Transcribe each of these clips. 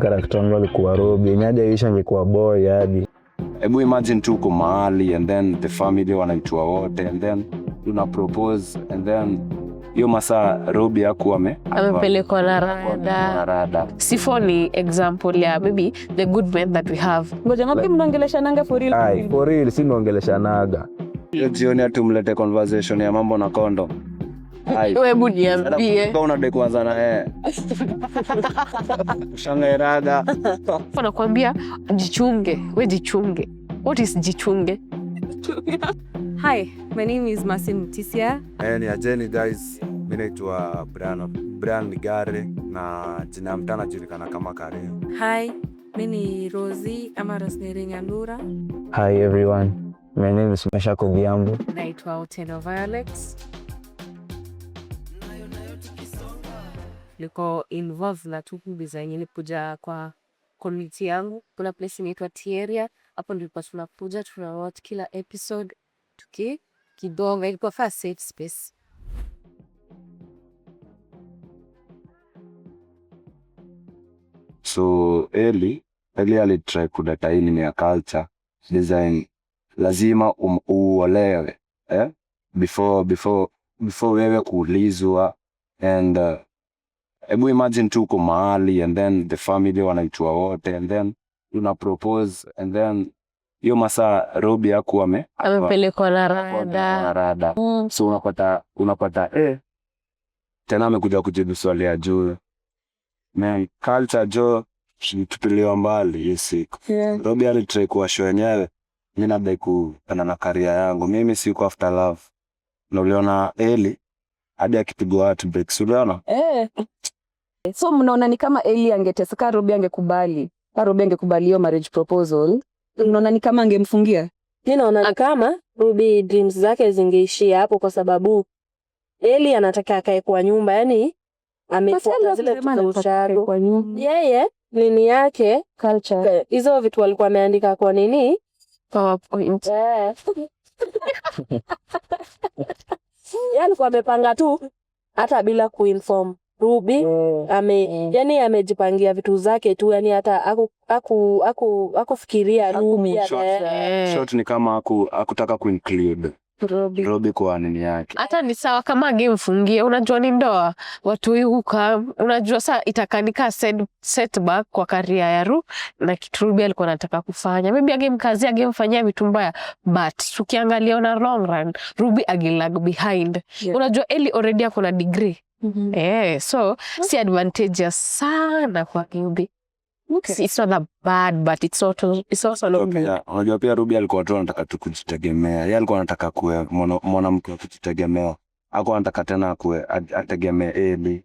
Character wangu alikuwa Robi, nyaje isha ngekuwa boy hadi. Hebu imagine tu uko mahali and then the family wanaitwa wote and then una propose and then hiyo masaa Robi hakuwa amepelekwa na rada. Sifo ni example ya maybe the good men that we have. Ngoja ngapi mnaongeleshanaga for real? Ai, for real si mnaongeleshanaga. Hiyo jioni atumlete conversation ya mambo na condom. Wewe niambie. Kwa unadai kwanza na yeye. Shanga rada. Nakwambia jichunge, wewe jichunge. What is jichunge? Hi, my name is Masin Mutisia. Ni ajeni guys, mimi naitwa Brian Ligare na jina mtana julikana kama Kare. Hi, mimi ni Rosie ama Rosemary Nyandura. Hi everyone, my name is Mashako Biambo. Naitwa Oteno Violet. Niko involved na tuku design nilikuja kwa community yangu. Kuna place inaitwa Tieria. Hapo ndipo tunakuja tunawatch kila episode kidonga ilikuwa first safe space. So Eli alitry kudata hii ya culture design lazima uolewe before wewe kuulizwa and hebu imagine tu uko mahali and then the family wanaitwa wote and then una propose and then hiyo masaa Robi hakuwa amepelekwa na rada. So unapata tena amekuja kujibu swali ya juu. Man, culture jo tupiliwa mbali hii siku. Robi alitry kuwashow yenyewe mimi nadai kuana na career yangu. Mimi siko after love. Na uliona Eli hadi akipigwa heartbreak, uliona? So mnaona ni kama Eli angeteseka Robi angekubali. Robi angekubali hiyo marriage proposal. Unaona ni kama angemfungia? Mimi naona kama Robi dreams zake zingeishia hapo kwa sababu Eli anataka akae kwa nyumba, yani amefuata zile vitu za ushago kwa nyumba. Yeye nini yake culture. Hizo vitu walikuwa wameandika kwa nini? PowerPoint. Alikuwa amepanga tu hata bila kuinform Robi. Yani amejipangia vitu zake tu, yani hata akufikiria Robi. Short ni kama hakutaka kuinclude Robi kwa nini yake. Hata ni sawa kama angemfungia, unajua ni ndoa. Watu huka unajua saa itakanika setback kwa career ya Robi na kitu Robi alikuwa anataka kufanya. Maybe angemkazia angemfanyia vitu mbaya, but tukiangalia na long run Robi agilag behind. Unajua Eli already ako na degree. So si advantageous sana kwa Robi. It's not that bad, but it's also not good. Unajua pia Robi alikuwa tu anataka tu kujitegemea. Yeye alikuwa anataka kuwe mwanamke wa kujitegemea. Hakuwa anataka tena kuwe ategemee Eli.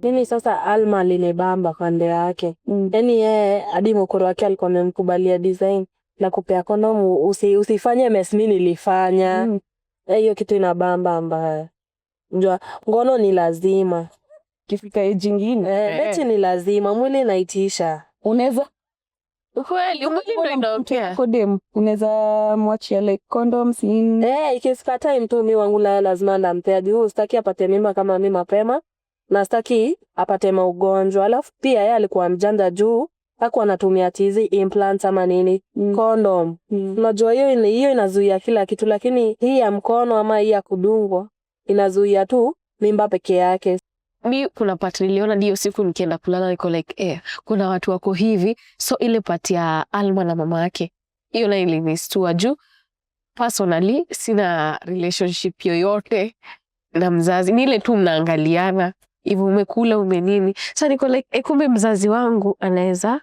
Nini sasa Alma linebamba kande yake. Yani yeye hadi mkoro wake alikuwa amemkubalia design na kupea kondomu, usifanye mess mimi nilifanya. Hiyo kitu inabamba mbaya. Unajua ngono ni lazima. Kifika age nyingine beti ni lazima, mwili inaitisha. Unaweza kweli mwili ndio inaongea. Kodem unaweza mwachia like condoms in ikifika time tu mimi wangu lazima ndampea juu sitaki apate mimba kama mimi mapema na sitaki apate maugonjwa. Alafu pia yeye alikuwa mjanja juu hakuwa anatumia tizi implants ama nini condom. Unajua hiyo inazuia kila kitu, lakini hii ya mkono ama hii ya kudungwa inazuia tu mimba peke yake. Mi kuna part niliona ndio siku nikienda kulala niko like kuna watu wako hivi, so ile part ya Alma na mama yake hiyo na ilinistua juu personally sina relationship yoyote na mzazi, ni ile tu mnaangaliana hivyo umekula umenini. Sasa niko like kumbe mzazi wangu anaweza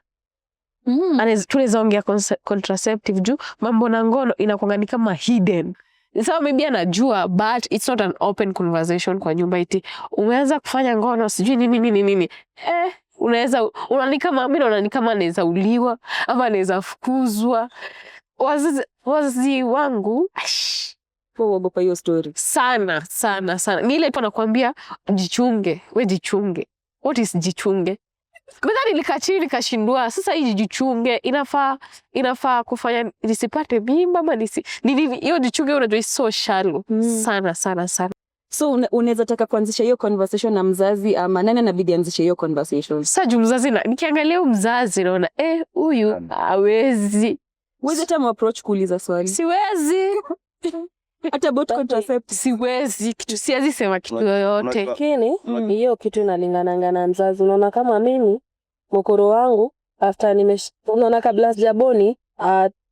tunaweza ongea contraceptive juu mambo na ngono inakuanga ni kama hidden. So maybe anajua but it's not an open conversation kwa nyumba eti umeanza kufanya ngono sijui nini. Unani kama mimi naona ni kama anaweza uliwa ama anaweza fukuzwa. Wazazi wangu kuogopa hiyo story sana. Ni ile tu nakwambia jichunge, we jichunge. What is jichunge? Mimi nilikaa chini nikashindwa sasa hii jichunge inafaa kufanya nisipate mimba ama hiyo jichunge unajua is so shallow sana. So unaweza taka kuanzisha hiyo conversation na mzazi ama nani anabidi anzishe hiyo conversation? Sasa mzazi nikiangalia mzazi naona huyu hawezi. Wewe hata approach kuuliza swali. Siwezi. Hata about contraceptive siwezi sema kitu yoyote. Lakini hiyo kitu inalingana na mzazi. Unaona kama mimi mkoro wangu after unaona kabla sijaboni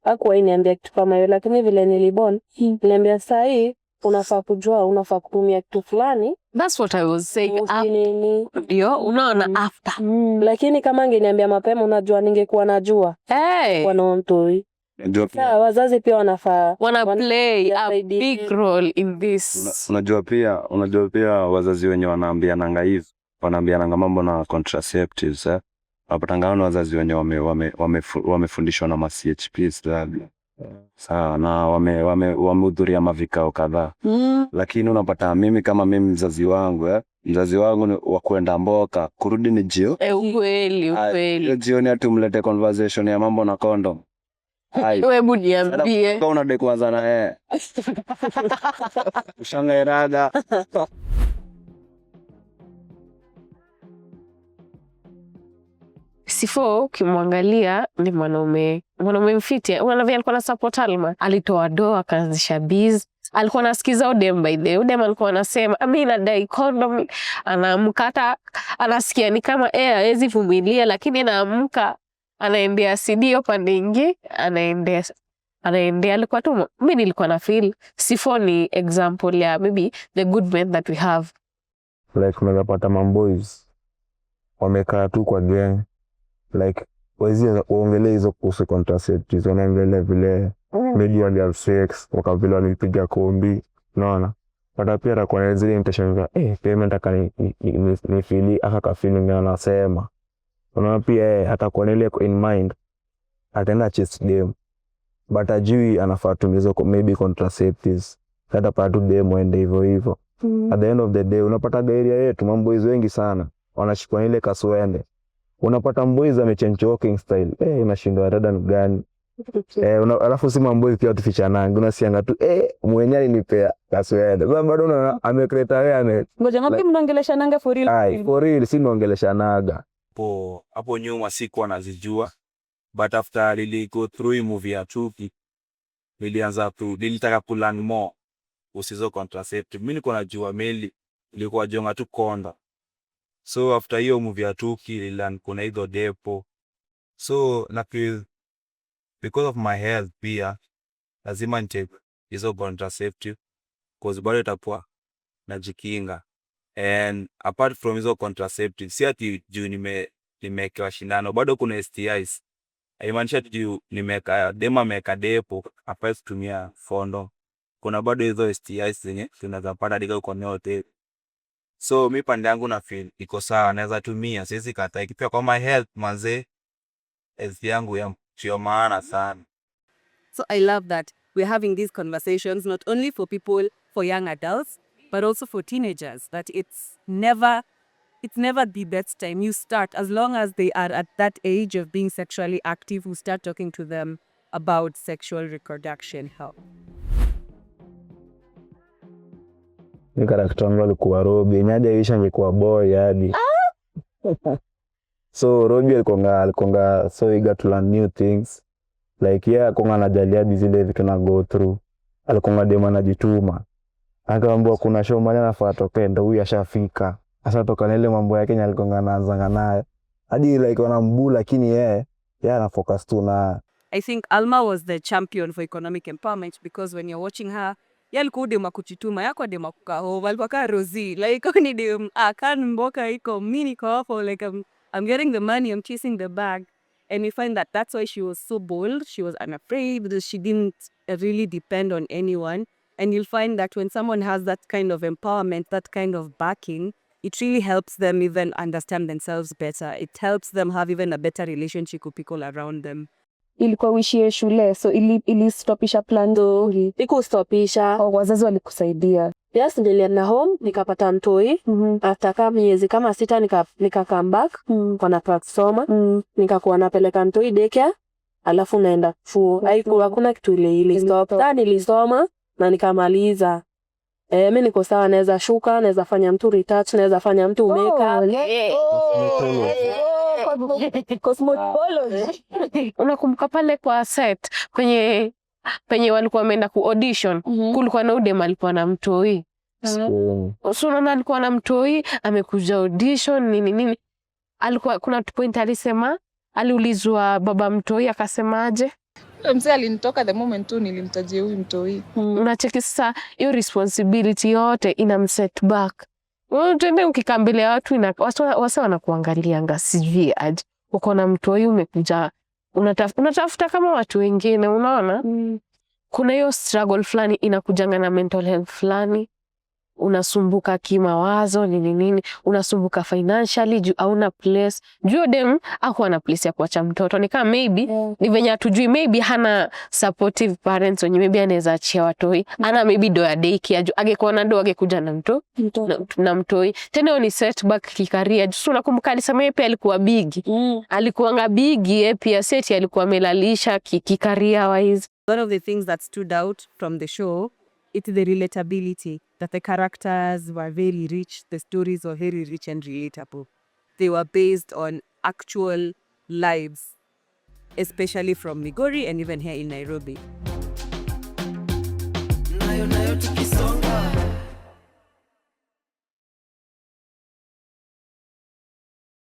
hakuwa niambia kitu kama hiyo, lakini vile nilibon niliambia saa hii unafaa kujua, unafaa kutumia kitu fulani. That's what I was saying. Unaona after. Lakini kama angeniambia mapema, unajua ningekuwa najua. Wanaontoi. Sasa wazazi pia wanafaa play a big role in this. Unajua pia wazazi wenye wanaambiana mambo na contraceptives Wapatangana wazazi wenye wamefundishwa na CHPs sawa, na wamehudhuria mavikao kadhaa. Lakini unapata mimi kama mimi mzazi wangu ni wa kwenda mboka, kurudi ni jio. Ukweli. Jioni atumlete conversation ya mambo na condom. Wewe niambie. Kwa unadai kwanza na Ushangairaga. Sifo ukimwangalia ni mwanaume mfiti. Unaona alikuwa na support Alma. Alitoa doa akaanzisha biz. Alikuwa anasikiza Odem by the. Odem alikuwa anasema mimi nadai condom, anaamka anasikia ni kama hawezi vumilia, lakini anaamka anaendea CD pande nyingi, anaendea alikuwa tu. Mimi nilikuwa na feel Sifo ni example ya maybe the good men that we have. Like unapata mamboys wamekaa tu kwa gang, like waongelee hizo kuhusu contraceptives, wanaongelea vile medial sex, wakavile walipiga kombi, unaona. Hata pia atakuwa na zile intention za payment ni fili aka feeling anasema. Unaona pia atakuwa ile in mind, ataenda chase dem, but ajui anafaa tumizo maybe contraceptives. Hata patu dem waende hivyo. At the end of the day unapata area yetu mamboys wengi sana wanashikwa ile kaswende. Unapata mboys amechange walking style. Unashindwa dada ni gani? Alafu si mamboys pia tufichananga. Unasianga tu mwenye alinipea kaswende. Sasa bado unaona amecreate awareness. Ngoja ngapi mnaongeleshananga for real? For real si mnaongeleshanaga. Hapo nyuma sikuwa nazijua, but after go through movie ya Chuki nilitaka ku learn more usizo contraceptive. Mimi niko najua meli ilikuwa jonga tu konda. So after hiyo movie ya Chuki nililearn kuna hizo depo. So na feel because of my health pia lazima nitake hizo contraceptive cause bado itakuwa najikinga. And apart from hizo contraceptive, si ati juu nimewekewa shindano, bado kuna STIs. Haimaanisha juu nimeweka depo hapa kutumia fondo. Kuna bado hizo STIs zenye tunaweza pata dika uko hotel. So mimi pande yangu na feel iko sawa, naweza tumia, siwezi kataa. Ikipia kwa my health manze, health yangu ya maana sana. So I love that we're having these conversations not only for people, for young adults, but also for teenagers, that it's never the best time. You start, as long as they are at that age of being sexually active, we start talking to them about sexual reproduction health. Ni character wangu alikuwa Robi, nyaja isha ngekuwa boy hadi. So Robi alikonga so eager to learn new things. Like alikuwa anajalia zile vitu na go through. Alikonga dema anajituma. Akaambiwa kuna show mali anafaa tokenda, huyu ashafika. Asa toka na ile mambo yake alikonga anaanza naye. Hadi like wanambula lakini yeye ana focus tu na. I think Alma was the champion for economic empowerment because when you're watching her, alikuwa dema kuchituma, yako dema kukaho, walipaka Rosie, like ni dem akan mboka iko mini ko like I'm getting the money, I'm chasing the bag. And we find that that's why she was so bold. She was unafraid because she didn't really depend on anyone. And you'll find that when someone has that kind of empowerment, that kind of backing, it really helps them even understand themselves better. It helps them have even a better relationship with people around them. Ilikuwa wishie shule, so ili stopisha plan do. Ikustopisha. Wazazi walikusaidia. Yes, nilienda home, nikapata mtoi. After kama miezi kama 6 nika come back, kwa na kusoma. Nikakuwa napeleka mtoi daycare, alafu naenda fuo. Hakuna kitu ile stop. Nilisoma na nikamaliza. Mimi niko sawa, naweza shuka, naweza fanya mtu retouch, naweza fanya mtu makeup. Cosmetology. Unakumbuka pale kwa set penye walikuwa wameenda ku audition, kulikuwa na udem alikuwa na mtoi. So unaona alikuwa na mtoi, amekuja audition nini. Alikuwa kuna point alisema, aliulizwa baba mtoi akasemaje? Mzee alinitoka the moment tu nilimtajia huyu mtoi. Unacheki sasa hiyo responsibility yote ina mset back. Twende ukikaa mbele ya watu wasa wanakuangalianga sijui aje. Uko na mtoi umekuja unatafuta kama watu wengine, unaona? Kuna hiyo struggle fulani inakujanga na mental health fulani. Unasumbuka kimawazo nini, unasumbuka financially juu hauna place. Juu dem hakuwa na place ya kuacha mtoto. Ni kama maybe ni venye hatujui, maybe hana supportive parents wenye maybe anaweza achia watoi. Ana maybe do ya daycare juu angekuwa na do angekuja na mtoi. Tena hiyo ni setback kikaria. Juu unakumbuka alisema yeye pia alikuwa big. Alikuwa big yeye pia seti alikuwa amelalisha kikaria wise. One of the things that stood out from the show, it's the relatability, that the characters were very rich, the stories were very rich and relatable. They were based on actual lives, especially from Migori and even here in Nairobi.